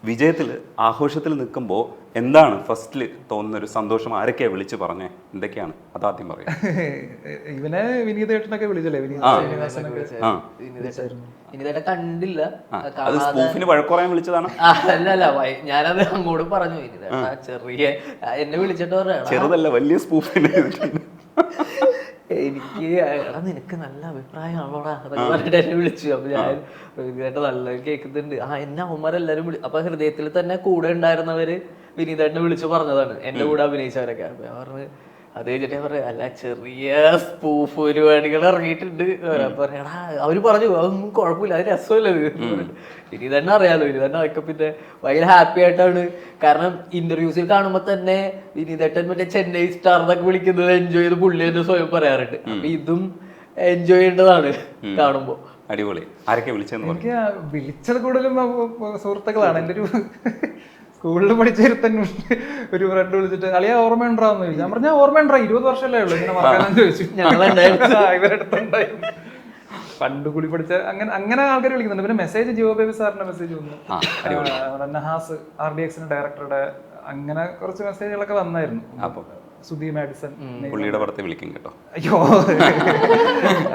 വിജയത്തിൽ ആഘോഷത്തിൽ നിൽക്കുമ്പോൾ എന്താണ് ഫസ്റ്റിൽ തോന്നുന്നൊരു സന്തോഷം? ആരൊക്കെയാണ് വിളിച്ച് പറഞ്ഞേ? എന്തൊക്കെയാണ് അതാദ്യം പറയാം. ഇവനെ വിനീതേട്ടനൊക്കെ വിളിച്ചല്ലേ? വിനീതേട്ടൻ കണ്ടില്ല. അത് സ്പൂഫിന് വഴക്കുറയാൻ വിളിച്ചതാണ്? അല്ലല്ല, ഞാനത് അങ്ങോട്ട് പറഞ്ഞു. വിനീതേട്ട ചെറിയ എന്നെ വിളിച്ചിട്ട് പറയണം, ചെറുതല്ല വലിയ സ്പൂഫിന് എനിക്ക് എടാ നിനക്ക് നല്ല അഭിപ്രായമാണോടാ അതൊക്കെ പറഞ്ഞിട്ട് എന്നെ വിളിച്ചു. അപ്പൊ ഞാൻ വിനീതേട്ടൻ നല്ല കേൾക്കുന്നുണ്ട്. എന്നെ അവന്മാരെല്ലാരും അപ്പൊ ഹൃദയത്തിൽ തന്നെ കൂടെ ഉണ്ടായിരുന്നവര് വിനീതേട്ടനെ വിളിച്ചു പറഞ്ഞതാണ്, എന്റെ കൂടെ അഭിനയിച്ചവരൊക്കെ. അപ്പൊ ഞാൻ പറഞ്ഞു, അത് കഴിഞ്ഞിട്ട് ഞാൻ പറയാം, അല്ല ചെറിയ സ്പൂഫ് പരിപാടികൾ ഇറങ്ങിയിട്ടുണ്ട്. പറയടാ അവര് പറഞ്ഞു അതൊന്നും കുഴപ്പമില്ല, അത് രസമല്ല. വിനീതേട്ടനെ അറിയാലോ, വിനീതേട്ടൻ അതൊക്കെ പിന്നെ ഭയങ്കര ഹാപ്പി ആയിട്ടാണ്. കാരണം ഇന്റർവ്യൂസിൽ കാണുമ്പോ തന്നെ വിനീതേട്ടൻ മറ്റേ ചെന്നൈ സ്റ്റാർ എന്നൊക്കെ വിളിക്കുന്നത് എൻജോയ് ചെയ്ത് പുള്ളി തന്നെ സ്വയം പറയാറുണ്ട്. അപ്പൊ ഇതും എൻജോയ് ചെയ്യേണ്ടതാണ് കാണുമ്പോ. അടിപൊളി. ആരൊക്കെ വിളിച്ചെന്ന് എനിക്ക് വിളിച്ചത് കൂടുതലും സുഹൃത്തുക്കളാണ്. എൻ്റെ ഒരു സ്കൂളിൽ പഠിച്ചിരുത്തൻ ഒരു ഫ്രണ്ട് വിളിച്ചിട്ട് അളിയാ ഓർമ്മയുണ്ടാന്ന് ചോദിച്ചു. ഞാൻ പറഞ്ഞാൽ ഓർമ്മയുണ്ടാ, 20 വർഷമല്ലേ ഉള്ളൂ, ഇങ്ങനെ മറക്കാനെന്ന് ചോദിച്ചു. ഇവരടുത്തുണ്ടായിരുന്നു പണ്ട് കൂടി പഠിച്ച അങ്ങനെ ആൾക്കാർ വിളിക്കുന്നുണ്ട്. പിന്നെ മെസ്സേജ് ജിയോ ബേബി സാറിന്റെ മെസ്സേജ് വന്നു, നഹാസ് RDXന്റെ ഡയറക്ടറുടെ, അങ്ങനെ കുറച്ച് മെസ്സേജുകളൊക്കെ വന്നായിരുന്നു. അപ്പൊ സുധി മാഡിസൺ പുള്ളിയുടെ പുറത്ത് വിളിക്കും കേട്ടോ. അയ്യോ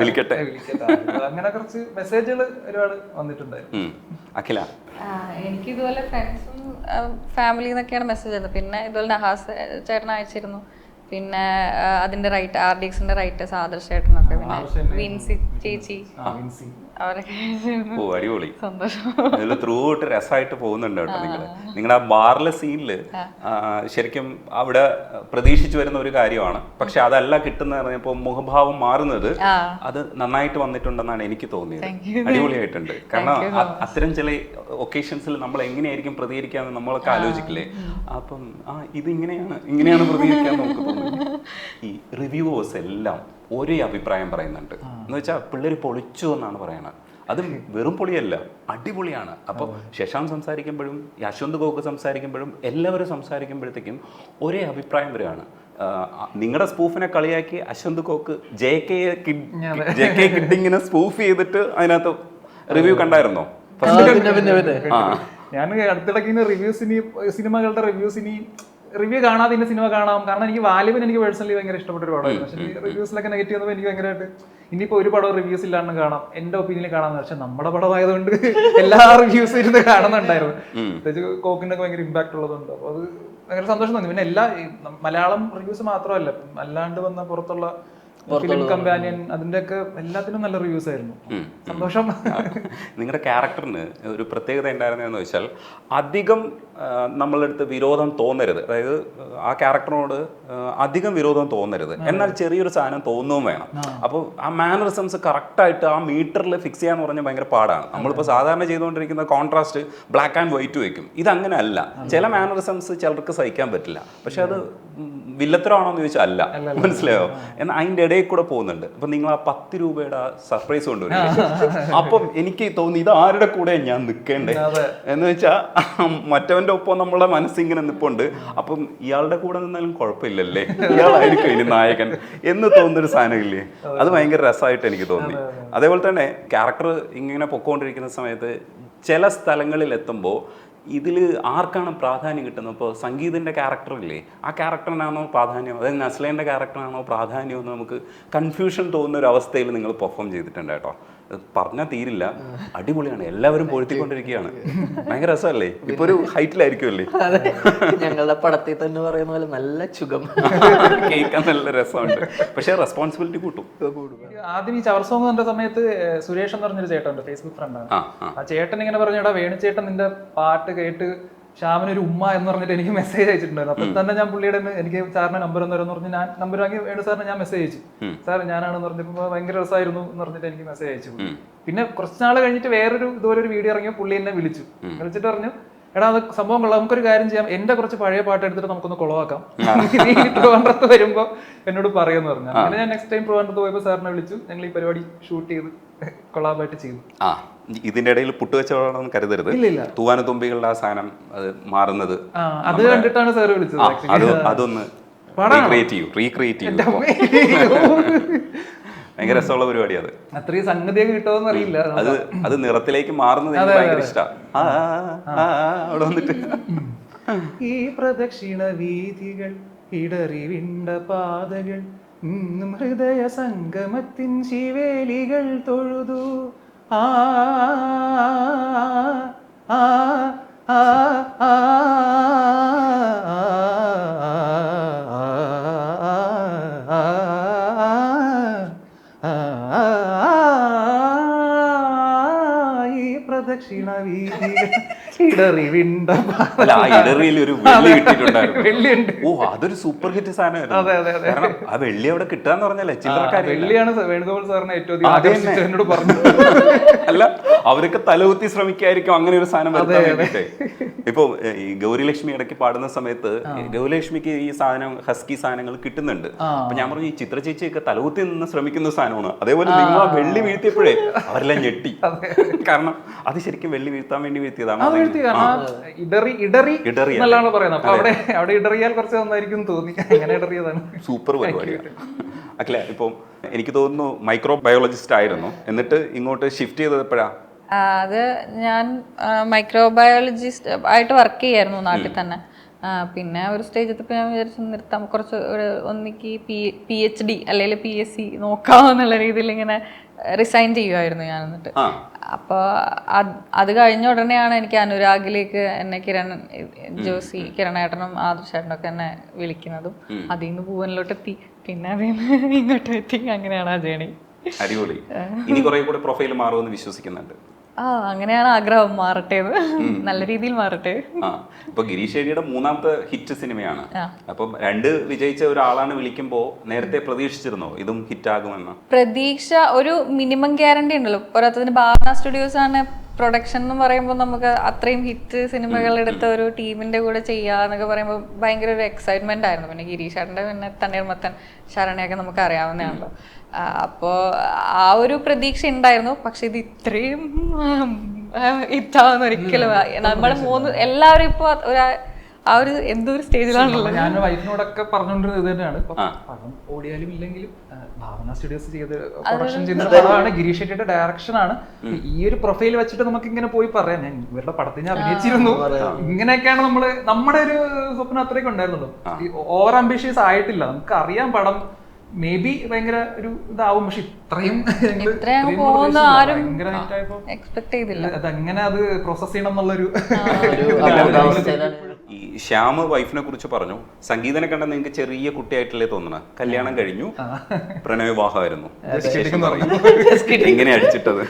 വിളിക്കട്ടെ. അങ്ങനെ കുറച്ച് മെസ്സേജുകൾ ഒരുപാട് വന്നിട്ടുണ്ടായിരുന്നു. അഖില? എനിക്ക് ഇതുപോലെ ഫ്രണ്ട്സും ഫാമിലി എന്നൊക്കെയാണ് മെസ്സേജ് ചെയ്തത്. പിന്നെ ഇതുപോലെ നഹാസ് ചേട്ടൻ അയച്ചിരുന്നു. പിന്നെ അതിന്റെ റൈറ്റ് RDXന്റെ റൈറ്റേഴ്സ് ആദർശ് ചേട്ടനൊക്കെ, പിന്നെ വിൻസി ചേച്ചി, അവരൊക്കെ ഓ അടിപൊളി. സന്തോഷം. അതിൽ ത്രൂ ഔട്ട് രസമായിട്ട് പോകുന്നുണ്ട് കേട്ടോ. നിങ്ങളുടെ ആ ബാറിലെ സീനില് ശരിക്കും അവിടെ പ്രതീക്ഷിച്ചു വരുന്ന ഒരു കാര്യമാണ്, പക്ഷെ അതല്ല കിട്ടുന്ന പറഞ്ഞപ്പോൾ മുഖഭാവം മാറുന്നത് അത് നന്നായിട്ട് വന്നിട്ടുണ്ടെന്നാണ് എനിക്ക് തോന്നിയത്. അടിപൊളിയായിട്ടുണ്ട്. കാരണം അത്തരം ചില ഒക്കേഷൻസിൽ നമ്മൾ എങ്ങനെയായിരിക്കും പ്രതികരിക്കാന്ന് നമ്മളൊക്കെ ആലോചിക്കില്ലേ? അപ്പം ഇത് ഇങ്ങനെയാണ് പ്രതികരിക്കാൻ നമുക്ക് തോന്നുന്നത്. ഈ റിവ്യൂവേഴ്സ് എല്ലാം ഒരേ അഭിപ്രായം പറയുന്നുണ്ട്. എന്ന് വെച്ചാൽ പിള്ളേർ പൊളിച്ചു എന്നാണ് പറയണത്. അത് വെറും പൊളിയല്ല, അടിപൊളിയാണ്. അപ്പോൾ ശശാന്ത് സംസാരിക്കുമ്പോഴും യശ്വന്ത് ഗോക്ക് സംസാരിക്കുമ്പോഴും എല്ലാവരും സംസാരിക്കുമ്പോഴത്തേക്കും ഒരേ അഭിപ്രായം വരികയാണ്. നിങ്ങളുടെ സ്പൂഫിനെ കളിയാക്കി അശ്വന്ത് ഗോക്ക് JK കിഡിങ്ങിനെ സ്പൂഫ് ചെയ്തിട്ട് അതിനകത്ത് റിവ്യൂ കണ്ടായിരുന്നോ? ഞാൻ അടുത്തിടയ്ക്ക് സിനിമകളുടെ റിവ്യൂ കാണാതെ ഇന്ന സിനിമ കാണാം. കാരണം എനിക്ക് വാല്യുവിന് എനിക്ക് പേഴ്സണലി ഭയങ്കര ഇഷ്ടപ്പെട്ട ഒരു പടമായിരുന്നു. പക്ഷേ റിവ്യൂസിലൊക്കെ നെഗറ്റീവ് വന്നപ്പോൾ എനിക്ക് ഭയങ്കരമായിട്ട് ഇനിയിപ്പോൾ ഒരു പടം റിവ്യൂസ് ഇല്ലാണ്ട് കാണാം, എന്റെ ഒപ്പീനിയൻ കാണാമെന്ന്. പക്ഷെ നമ്മുടെ പടമായതുകൊണ്ട് എല്ലാ റിവ്യൂസും ഇരുന്ന് കാണുന്നുണ്ടായിരുന്നു. പ്രത്യേകിച്ച് കോക്കിനൊക്കെ ഭയങ്കര ഇമ്പാക്ട് ഉള്ളതുകൊണ്ട് അപ്പോൾ അത് ഭയങ്കര സന്തോഷം തോന്നി. പിന്നെ എല്ലാ മലയാളം റിവ്യൂസ് മാത്രമല്ല, അല്ലാണ്ട് വന്ന പുറത്തുള്ള ഫിലിം കമ്പാനിയൻ അതിൻ്റെയൊക്കെ എല്ലാത്തിനും നല്ല റിവ്യൂസ് ആയിരുന്നു. സന്തോഷം. നിങ്ങളുടെ ക്യാരക്ടറിന് ഒരു പ്രത്യേകത ഉണ്ടായിരുന്നതെന്ന് വെച്ചാൽ അധികം നമ്മളെടുത്ത് വിരോധം തോന്നരുത്. അതായത് ആ ക്യാരക്ടറിനോട് അധികം വിരോധം തോന്നരുത്, എന്നാൽ ചെറിയൊരു സാധനം തോന്നുകയും വേണം. അപ്പോൾ ആ മാനറിസംസ് കറക്റ്റായിട്ട് ആ മീറ്ററിൽ ഫിക്സ് ചെയ്യാന്ന് പറഞ്ഞാൽ ഭയങ്കര പാടാണ്. നമ്മളിപ്പോൾ സാധാരണ ചെയ്തുകൊണ്ടിരിക്കുന്ന കോൺട്രാസ്റ്റ് ബ്ലാക്ക് ആൻഡ് വൈറ്റ് വയ്ക്കും. ഇതങ്ങനെ അല്ല. ചില മാനറിസംസ് ചിലർക്ക് സഹിക്കാൻ പറ്റില്ല, പക്ഷെ അത് വില്ലത്തരമാണോ എന്ന് ചോദിച്ചാൽ അല്ല. മനസ്സിലായോ? എന്നാൽ അതിൻ്റെ ഇടയിൽ കൂടെ പോകുന്നുണ്ട്. അപ്പം നിങ്ങൾ ആ 10 രൂപയുടെ സർപ്രൈസ് കൊണ്ടുവരും. അപ്പം എനിക്ക് തോന്നി ഇത് ആരുടെ കൂടെ ഞാൻ നിൽക്കേണ്ടേ എന്ന് വെച്ചാൽ മറ്റവൻ്റെ ഒപ്പം നമ്മളെ മനസ്സിങ്ങനെ നിൽപ്പുണ്ട്. അപ്പം ഇയാളുടെ കൂടെ നിന്നാലും കുഴപ്പമില്ലല്ലേ, ഇയാളായിരിക്കും ഇനി നായകൻ എന്ന് തോന്നുന്നൊരു സാധനമില്ലേ? അത് ഭയങ്കര രസമായിട്ട് എനിക്ക് തോന്നി. അതേപോലെ തന്നെ ക്യാരക്ടർ ഇങ്ങനെ പൊക്കോണ്ടിരിക്കുന്ന സമയത്ത് ചില സ്ഥലങ്ങളിൽ എത്തുമ്പോൾ ഇതിൽ ആർക്കാണ് പ്രാധാന്യം കിട്ടുന്നത്? ഇപ്പോൾ സംഗീതിൻ്റെ ക്യാരക്ടറില്ലേ, ആ ക്യാരക്ടറിനാണോ പ്രാധാന്യം, അതായത് നസ്ലേൻ്റെ ക്യാരക്ടറാണോ പ്രാധാന്യം എന്ന് നമുക്ക് കൺഫ്യൂഷൻ തോന്നുന്ന ഒരു അവസ്ഥയിൽ നിങ്ങൾ പെർഫോം ചെയ്തിട്ടുണ്ട് കേട്ടോ. പറഞ്ഞാൽ തീരില്ല, അടിപൊളിയാണ്. എല്ലാവരും പൊഴുത്തിക്കൊണ്ടിരിക്കുകയാണ്. ഭയങ്കര രസമല്ലേ? ഇപ്പൊ ഒരു ഹൈറ്റിലായിരിക്കുമല്ലേ? ഞങ്ങളുടെ പടത്തിൽ തന്നെ പറയുന്ന പോലെ നല്ല സുഖം കേൾക്കാൻ നല്ല രസമുണ്ട്. പക്ഷെ റെസ്പോൺസിബിലിറ്റി കൂട്ടും. ആദ്യം ഈ ചവർ സോങ് കണ്ട സമയത്ത് സുരേഷ് എന്ന് പറഞ്ഞൊരു ചേട്ടനുണ്ട്, ഫേസ്ബുക്ക് ഫ്രണ്ടാണ്. ആ ചേട്ടൻ ഇങ്ങനെ പറഞ്ഞാ വേണുചേട്ടൻ നിന്റെ പാട്ട് കേട്ട് ശ്യാമിനൊരു ഉമ്മ എന്ന് പറഞ്ഞിട്ട് എനിക്ക് മെസ്സേജ് അയച്ചിട്ടുണ്ടായിരുന്നു. അപ്പൊ തന്നെ ഞാൻ പുള്ളിയുടെ എനിക്ക് സാറിന്റെ നമ്പർ എന്ന് പറഞ്ഞ് ഞാൻ നമ്പർ വാങ്ങി വേണു സാറിന് ഞാൻ മെസ്സേജ് അയച്ചു. സാർ ഞാനാണെന്ന് പറഞ്ഞപ്പോൾ ഭയങ്കര രസമായിരുന്നു എന്ന് പറഞ്ഞിട്ട് എനിക്ക് മെസ്സേജ് അയച്ചു. പിന്നെ കുറച്ച് നാൾ കഴിഞ്ഞിട്ട് വേറൊരു ഇതുപോലെ ഒരു വീഡിയോ ഇറങ്ങിയോ പുള്ളി എന്നെ വിളിച്ചിട്ട് പറഞ്ഞു, എടാ അത് സംഭവം കൊള്ളാം, നമുക്കൊരു കാര്യം ചെയ്യാം, എന്റെ കുറച്ച് പഴയ പാട്ട് എടുത്തിട്ട് നമുക്കൊന്ന് കുളവാക്കാം, നീ ട്രിവാൻഡ്രത്ത് വരുമ്പോ എന്നോട് പറയുമെന്ന് പറഞ്ഞു. അങ്ങനെ ഞാൻ നെക്സ്റ്റ് ടൈം ട്രിവാൻഡ്രത്ത് പോയപ്പോൾ സാറിനെ വിളിച്ചു. ഞങ്ങൾ ഈ പരിപാടി ഷൂട്ട് ചെയ്ത് കൊളാബായിട്ട് ചെയ്തു. ഇതിന്റെ ഇടയിൽ പുട്ടുവെച്ചവളാണെന്ന് കരുതരുത്. തൂവാനത്തുമ്പികളുടെ ആ സാധനം അത് മാറുന്നത് അത് കണ്ടിട്ടാണ് സാറ് വിളിച്ചത്. അതൊന്ന് റീക്രിയേറ്റ് ചെയ്യൂ. ഭയങ്കര രസമുള്ള പരിപാടി അത്. അത്രയും സംഗതിയൊക്കെ കിട്ടുമെന്ന് അറിയില്ല. അത് നിറത്തിലേക്ക് മാറുന്നത് എനിക്ക് ഭയങ്കര ഇഷ്ടമാണ്. അവിടെ വന്നിട്ട് ഈ പ്രദക്ഷിണ വീഥികൾ ഇടറിവിണ്ട പാതകൾ ഹൃദയ സംഗമത്തിൻ ശിവേലികൾ തൊഴുതു ആ ആ ആ ആ പ്രദക്ഷിണ വീഥികൾ ഇടറിവിണ്ട അല്ല, ആ ഇടറിയിൽ ഒരു വെള്ളി കിട്ടിയിട്ടുണ്ടായിരുന്നു. വെള്ളിയുണ്ട്. ഓ, അതൊരു സൂപ്പർ ഹിറ്റ് സാധനമായിരുന്നു. കാരണം ആ വെള്ളി അവിടെ കിട്ടാന്ന് പറഞ്ഞാലേ ചില്ലറക്കാരി. വെള്ളിയാണ് വേണുഗോപാൽ സാറിന് ഏറ്റവും അധികം എന്നോട് പറഞ്ഞു. അല്ല, അവരൊക്കെ തലകുത്തി ശ്രമിക്കായിരിക്കും അങ്ങനെ ഒരു സാധനം വരുത്താൻ വേണ്ടിട്ട്. ഇപ്പൊ ഈ ഗൗരിലക്ഷ്മി ഇടയ്ക്ക് പാടുന്ന സമയത്ത് ഗൗരിലക്ഷ്മിക്ക് ഈ സാധനം ഹസ്കി സാധനങ്ങൾ കിട്ടുന്നുണ്ട്. അപ്പൊ ഞാൻ പറഞ്ഞു, ഈ ചിത്ര ചേച്ചിയൊക്കെ തലകുത്തി നിന്ന് ശ്രമിക്കുന്ന സാധനമാണ്. അതേപോലെ നിങ്ങൾ ആ വെള്ളി വീഴ്ത്തിയപ്പോഴേ അവരെല്ലാം ഞെട്ടി. കാരണം അത് ശരിക്കും വെള്ളി വീഴ്ത്താൻ വേണ്ടി വീഴ്ത്തിയതാണ്. ഇടറി നല്ലതാണ് പറയുന്നത്. അപ്പൊ അവിടെ ഇടറിയാൽ കുറച്ച് നന്നായിരിക്കും തോന്നി. അങ്ങനെ ഇടറിയതാണ്. സൂപ്പർ പരിപാടിയാണ്. അല്ല, ഇപ്പം എനിക്ക് തോന്നുന്നു മൈക്രോ ബയോളജിസ്റ്റ് ആയിരുന്നു, എന്നിട്ട് ഇങ്ങോട്ട് ഷിഫ്റ്റ് ചെയ്തത് എപ്പോഴാ? അത് ഞാൻ മൈക്രോബയോളജിസ്റ്റ് ആയിട്ട് വർക്ക് ചെയ്യായിരുന്നു നാട്ടിൽ തന്നെ. പിന്നെ ഒരു സ്റ്റേജ് എത്തിയപ്പോൾ ഞാൻ വിചാരിച്ചു നിർത്താം, കുറച്ച് ഒന്നിക്ക് PhD അല്ലെങ്കിൽ PSc നോക്കാമെന്നുള്ള രീതിയിൽ ഇങ്ങനെ റിസൈൻ ചെയ്യുമായിരുന്നു ഞാൻ. എന്നിട്ട് അപ്പോൾ അത് കഴിഞ്ഞ ഉടനെയാണ് എനിക്ക് അനുരാഗിലേക്ക് എന്നെ കിരണേട്ടനും ആദർശേട്ടനും ഒക്കെ എന്നെ വിളിക്കുന്നതും അതിൽ നിന്ന് പൂവനിലോട്ട് എത്തി, പിന്നെ അതിൽ നിന്ന് ഇങ്ങോട്ട് എത്തി. അങ്ങനെയാണ് ആ ജേണി. അടിപൊളി. ഇനി കുറെ കൂടെ പ്രൊഫൈൽ മാറുമെന്ന് വിശ്വസിക്കുന്നുണ്ട്. അങ്ങനെയാണ് ആഗ്രഹം. മാറട്ടെ, നല്ല രീതിയിൽ മാറട്ടെ. ഇപ്പൊ ഗിരീഷ് ഏടിയുടെ മൂന്നാമത്തെ ഹിറ്റ് സിനിമയാണ്. അപ്പം 2 വിജയിച്ച ഒരാളാണ് വിളിക്കുമ്പോ നേരത്തെ പ്രതീക്ഷിച്ചിരുന്നോ ഇതും ഹിറ്റ് ആകുമെന്ന്? പ്രതീക്ഷ ഒരു മിനിമം ഗ്യാരണ്ടി ഉണ്ടല്ലോ. പോരാത്തതിന് ഭാവന സ്റ്റുഡിയോസ് ആണ് പ്രൊഡക്ഷൻ എന്ന് പറയുമ്പോൾ നമുക്ക് അത്രയും ഹിറ്റ് സിനിമകൾ എടുത്ത ഒരു ടീമിന്റെ കൂടെ ചെയ്യാന്നൊക്കെ പറയുമ്പോൾ ഭയങ്കര ഒരു എക്സൈറ്റ്മെന്റ് ആയിരുന്നു. പിന്നെ ഗിരീഷ് ചേട്ടന്റെ പിന്നെ തണ്ണീർമത്തൻ ശരണയൊക്കെ നമുക്ക് അറിയാവുന്നതാണല്ലോ. അപ്പോൾ ആ ഒരു പ്രതീക്ഷ ഉണ്ടായിരുന്നു. പക്ഷെ ഇത് ഇത്രയും ഹിറ്റാവുന്ന ഒരിക്കലും നമ്മൾ എല്ലാവരും ഇപ്പൊ ആ ഒരു എന്തോ ഒരു സ്റ്റേജിലാണുള്ളത്. ഞാൻ വൈഫിനോടൊക്കെ പറഞ്ഞുകൊണ്ടിരുന്നത് ഇത് തന്നെയാണ്. പടം ഓടിയാലും ഇല്ലെങ്കിലും ഭാവന സ്റ്റുഡിയോസ് ചെയ്ത് പ്രൊഡക്ഷൻ ചെയ്യുന്ന പടമാണ്, ഗിരീഷ് ഷെട്ടിയുടെ ഡയറക്ഷൻ ആണ്. ഈ ഒരു പ്രൊഫൈൽ വെച്ചിട്ട് നമുക്ക് ഇങ്ങനെ പോയി പറയാം, ഞാൻ ഇവരുടെ പടത്തിൽ ഞാൻ അഭിനയിച്ചിരുന്നു, ഇങ്ങനെയൊക്കെയാണ് നമ്മുടെ ഒരു സ്വപ്നം അത്രയൊക്കെ ഉണ്ടായിരുന്നുള്ളൂ. ഓവർ അംബിഷ്യസ് ആയിട്ടില്ല. നമുക്ക് അറിയാം പടം മേ ബി ഭയങ്കര ഒരു ഇതാവും, പക്ഷെ ഇത്രയും അതെങ്ങനെ അത് പ്രോസസ് ചെയ്യണം എന്നുള്ളൊരു. ഈ ശ്യാമ് വൈഫിനെ കുറിച്ച് പറഞ്ഞു, സംഗീതനെ കണ്ട നിങ്ങൾക്ക് ചെറിയ കുട്ടിയായിട്ടല്ലേ തോന്നണ, കല്യാണം കഴിഞ്ഞു, പ്രണയവിവാഹമായിരുന്നു, എങ്ങനെ അടിച്ചിട്ടത്?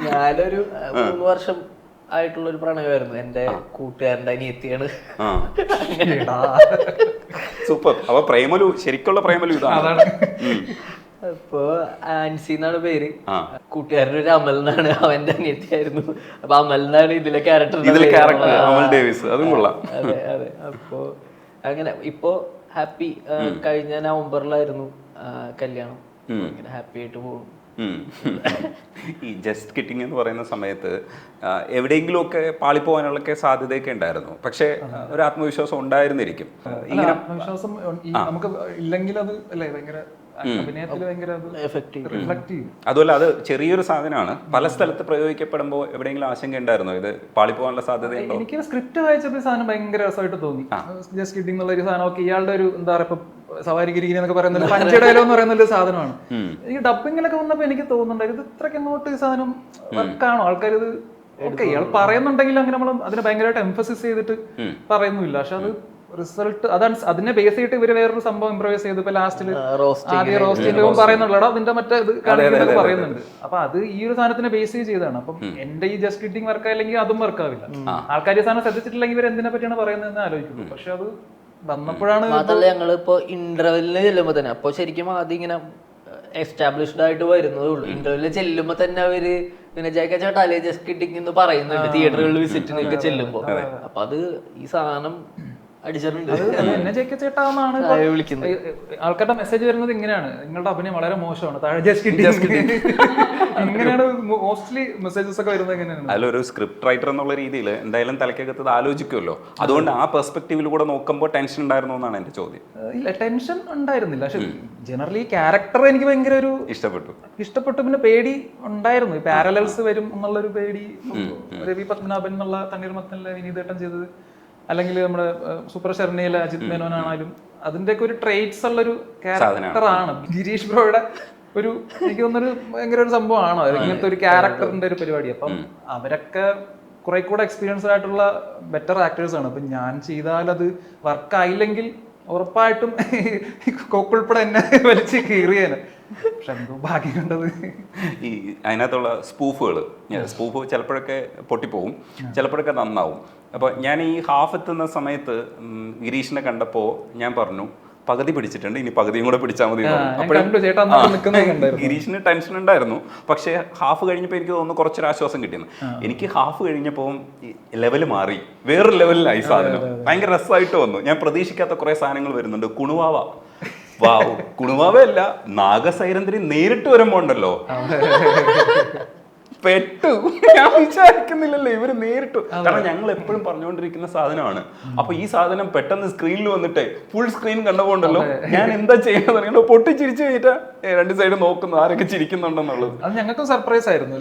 ഞാനൊരു 3 വർഷം ആയിട്ടുള്ള ഒരു പ്രണയമായിരുന്നു. എന്റെ കൂട്ടുകാരന്റെ അനിയത്തിയാണ്. സൂപ്പർ. അപ്പൊ പ്രേമലു, ശരിക്കുള്ള പ്രേമലു ഇതാണ്. അപ്പൊ ആൻസി എന്നാണ് പേര്, കൂട്ടുകാരൻ ഒരു അമൽ എന്നാണ്, അവന്റെ അനിയത്തിയായിരുന്നു. അപ്പൊ അമൽ എന്നാണ് ഇതിലെ ക്യാരക്ടർ. അമൽ ഡേവിസ്, അതും കൊള്ളാം. അതെ അതെ. അപ്പൊ അങ്ങനെ ഇപ്പൊ ഹാപ്പി. കഴിഞ്ഞ നവംബറിലായിരുന്നു കല്യാണം. ഇങ്ങനെ ഹാപ്പി ആയിട്ട് പോകും. ഈ ജസ്റ്റ് കിട്ടിങ് എന്ന് പറയുന്ന സമയത്ത് എവിടെയെങ്കിലും ഒക്കെ പാളിപ്പോവാനുള്ളൊക്കെ സാധ്യതയൊക്കെ ഉണ്ടായിരുന്നു, പക്ഷെ ഒരു ആത്മവിശ്വാസം ഉണ്ടായിരുന്നിരിക്കും. ഇങ്ങനെ ആത്മവിശ്വാസം നമുക്ക് ഇല്ലെങ്കിൽ അത് അല്ലേ ഭയങ്കര അതുപോലെ അത് ചെറിയൊരു സാധനമാണ്, പല സ്ഥലത്ത് പ്രയോഗിക്കപ്പെടുമ്പോൾ എവിടെയെങ്കിലും ആശങ്ക ഉണ്ടായിരുന്നോ ഇത് പാളിപ്പോകാനുള്ള സാധ്യതയുണ്ടോ? എനിക്ക് സ്ക്രിപ്റ്റ് വായിച്ചപ്പോൾ സാധനം ഭയങ്കര രസമായിട്ട് തോന്നി. ജസ്റ്റ് കിഡിങ് എന്നുള്ള ഒരു സാധനം ഒക്കെ ഇയാളുടെ ഒരു എന്താ പറയുക, സവാരി ഗിരിഗിരി എന്നൊക്കെ പറയുന്നത് പഞ്ചഡയലോ എന്ന് പറയുന്ന ഒരു സാധനമാണ്. ഈ ഡബിങ്ങിലൊക്കെ വന്നപ്പോൾ എനിക്ക് തോന്നുന്നുണ്ടായിരുന്നു ഇത് ഇത്രയ്ക്ക് അങ്ങോട്ട് ഈ സാധനം വർക്കാണോ, ആൾക്കാർ ഇത് ഓക്കെ ഇയാൾ പറയുന്നുണ്ടെങ്കിൽ അങ്ങനെ നമ്മൾ അതിനെ ഭയങ്കരമായിട്ട് എംഫസിസ് ചെയ്തിട്ട് പറയുന്നില്ല. പക്ഷെ അത് റിസൾട്ട് അതാണ്, അതിനെ ബേസ് ചെയ്തിട്ട് ഇവര് വേറൊരു സംഭവം ഇംപ്രവൈസ് ചെയ്തു. ഇപ്പൊ ലാസ്റ്റില് ആദ്യം റോസ്റ്റിന്റെ പറയുന്നുള്ളൂ, അതിന്റെ മറ്റേ ഇത് കാണിക്കുന്നത് പറയുന്നുണ്ട്. അപ്പൊ അത് ഈ ഒരു സാധനത്തിനെ ബേസ് ചെയ്താണ്. അപ്പം എന്റെ ഈ ജസ്റ്റ് കിഡിങ് വർക്ക് ആയില്ലെങ്കിൽ അതും വർക്ക് ആവില്ല. ആൾക്കാർ ഈ സാധനം ശ്രദ്ധിച്ചിട്ടില്ലെങ്കിൽ ഇവർ എന്തിനെ പറ്റിയാണ് പറയുന്നതെന്ന് ആലോചിക്കുന്നു. പക്ഷെ അത് വന്നപ്പോഴാണ് ഞങ്ങളിപ്പോ ഇന്റർവെല്ലിന് ചെല്ലുമ്പോ തന്നെ, അപ്പൊ ശരിക്കും ആദ്യം ഇങ്ങനെ എസ്റ്റാബ്ലിഷ്ഡ് ആയിട്ട് വരുന്നതേ ഉള്ളൂ. ഇന്റർവെല്ലിൽ ചെല്ലുമ്പോ തന്നെ അവര് പിന്നെ ചേട്ടാ ജസ്റ്റ് കിഡിങ് എന്ന് പറയുന്നുണ്ട് തിയേറ്ററുകളിൽ വിസിറ്റിനൊക്കെ ചെല്ലുമ്പോ. അപ്പൊ അത് ഈ സാധനം അടിച്ചിട്ടുണ്ട്. അത് എന്നെ ജെ കെ ചേട്ടാന്നാണ് വിളിക്കുന്നത്. ആൾക്കാരുടെ മെസ്സേജ് വരുന്നത് ഇങ്ങനെയാണ്, നിങ്ങളുടെ അഭിനയം വളരെ മോശമാണ്, താഴെ ജസ്റ്റ് ഇങ്ങനെയാണ് മോസ്റ്റ്ലി മെസ്സേജസ് ഒക്കെ വരുന്നത്. എങ്ങനെയാണ് അതിലൊരു സ്ക്രിപ്റ്റ് റൈറ്റർ എന്നുള്ള രീതിയിൽ എന്തായാലും തലക്കകത്ത് ആലോചിക്കുമല്ലോ, അതുകൊണ്ട് ആ പെർസ്പെക്റ്റീവിൽ കൂടെ നോക്കുമ്പോൾ ടെൻഷൻ ഉണ്ടായിരുന്നു എന്നാണ് എൻ്റെ ചോദ്യം. ഇല്ല, ടെൻഷൻ ഉണ്ടായിരുന്നില്ല. പക്ഷെ ജനറലി ക്യാരക്ടർ എനിക്ക് ഭയങ്കര ഒരു ഇഷ്ടപ്പെട്ടു. പിന്നെ പേടി ഉണ്ടായിരുന്നു, പാരലൽസ് വരും എന്നുള്ളൊരു പേടി. രവി പത്മനാഭൻ എന്നുള്ള തണ്ണീർമത്തനിലെ വിനീതേട്ടൻ ചെയ്തത്, അല്ലെങ്കിൽ നമ്മുടെ സൂപ്പർ ശരണ്യയിലെ അജിത് മേനോനാണെങ്കിലും അതിൻ്റെയൊക്കെ ഒരു ട്രേറ്റ്സ് ഉള്ളൊരു ക്യാരക്ടറാണ്. ഗിരീഷ് ബ്രോയുടെ ഒരു എനിക്ക് തോന്നുന്നൊരു ഭയങ്കര ഒരു സംഭവമാണോ ഇങ്ങനത്തെ ഒരു ക്യാരക്ടറിന്റെ ഒരു പരിപാടി. അപ്പം അവരൊക്കെ കുറെ കൂടെ എക്സ്പീരിയൻസ്ഡ് ആയിട്ടുള്ള ബെറ്റർ ആക്ടേഴ്സ് ആണ്. അപ്പം ഞാൻ ചെയ്താൽ അത് വർക്കായില്ലെങ്കിൽ ഉറപ്പായിട്ടും കോക്കുൾപ്പെടെ എന്നെ വലിച്ച് കീറിയേനെ. പക്ഷെ എന്തോ ഭാഗ്യം കണ്ടത് ഈ അതിനകത്തുള്ള സ്പൂഫ് ചിലപ്പോഴൊക്കെ പൊട്ടിപ്പോവും, ചിലപ്പോഴൊക്കെ നന്നാവും. അപ്പോൾ ഞാൻ ഈ ഹാഫ് എത്തുന്ന സമയത്ത് ഗിരീഷിനെ കണ്ടപ്പോൾ ഞാൻ പറഞ്ഞു, പകുതി പിടിച്ചിട്ടുണ്ട്, ഇനി പകുതിയും കൂടെ പിടിച്ചാൽ മതി. ഗിരീഷിന് ടെൻഷൻ ഉണ്ടായിരുന്നു, പക്ഷേ ഹാഫ് കഴിഞ്ഞപ്പോൾ എനിക്ക് തോന്നുന്നു കുറച്ചൊരു ആശ്വാസം കിട്ടിയെന്ന്. എനിക്ക് ഹാഫ് കഴിഞ്ഞപ്പോൾ ലെവൽ മാറി, വേറൊരു ലെവലിലായി സാധനം. ഭയങ്കര രസമായിട്ട് വന്നു. ഞാൻ പ്രതീക്ഷിക്കാത്ത കുറെ സാധനങ്ങൾ വരുന്നുണ്ട്. കുണുവാവയല്ല, നാഗസൈരന്ധ്രി നേരിട്ട് വരുമ്പോ ഉണ്ടല്ലോ പെട്ടു. ഞാൻ വിചാരിക്കുന്നില്ലല്ലോ ഇവര് നേരിട്ടു. കാരണം ഞങ്ങൾ എപ്പോഴും പറഞ്ഞുകൊണ്ടിരിക്കുന്ന സാധനമാണ്. അപ്പൊ ഈ സാധനം പെട്ടെന്ന് സ്ക്രീനിൽ വന്നിട്ടേ ഫുൾ സ്ക്രീൻ കണ്ടുപോണ്ടല്ലോ, ഞാൻ എന്താ ചെയ്യുന്നത് പൊട്ടിച്ചിരിച്ചു കഴിഞ്ഞിട്ട് രണ്ട് സൈഡ് നോക്കുന്നു ആരൊക്കെ ചിരിക്കുന്നുണ്ടെന്നുള്ളത്. അത് ഞങ്ങൾക്ക് സർപ്രൈസ് ആയിരുന്നു.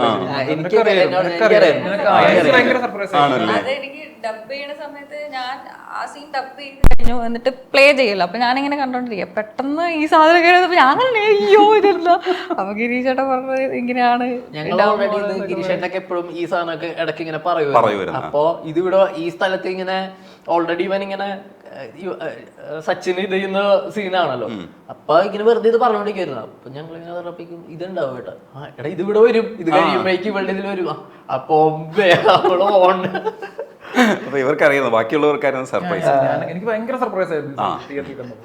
അതെനിക്ക് ഡബ് ചെയ്യുന്ന സമയത്ത് ഞാൻ ആ സീൻ ഡബ് ചെയ്ത് കഴിഞ്ഞു, എന്നിട്ട് പ്ലേ ചെയ്യല്ലോ. അപ്പൊ ഞാനിങ്ങനെ കണ്ടോണ്ടിരിക്കുക, പെട്ടെന്ന് ഈ സാധനം കഴിഞ്ഞപ്പോ ഞാൻ അയ്യോ ഇതെന്താ. അപ്പൊ ഗിരീഷ് ചേട്ടൻ പറഞ്ഞത് ഇങ്ങനെയാണ്. ഗിരീഷേട്ടനൊക്കെ എപ്പോഴും ഈ സാധനമൊക്കെ ഇടയ്ക്ക് ഇങ്ങനെ പറയുമായിരുന്നു. അപ്പൊ ഇതിവിടെ ഈ സ്ഥലത്ത് ഇങ്ങനെ ഓൾറെഡി ഇവൻ ഇങ്ങനെ സച്ചിന് ഇത് ചെയ്യുന്ന സീനാണല്ലോ. അപ്പൊ ഇങ്ങനെ വെറുതെ ഇത് പറഞ്ഞോണ്ടിരിക്കുന്നു. അപ്പൊ ഞങ്ങൾ ഇങ്ങനെ പറഞ്ഞപ്പോഴേക്കും ഇതുണ്ടാവും കേട്ടോ, എടാ ഇത് ഇവിടെ വരും, ഇത് കഴിയുമ്പോഴേക്കും ഇവളുടെ ഇതിൽ വരും. അപ്പൊ അപ്പൊ ഇവർക്കറിയുന്നു, ബാക്കിയുള്ളവർക്കായിരുന്നു സർപ്രൈസ്. എനിക്ക് ഭയങ്കര സർപ്രൈസ് ആയിരുന്നു തിയേറ്ററിൽ കണ്ടത്.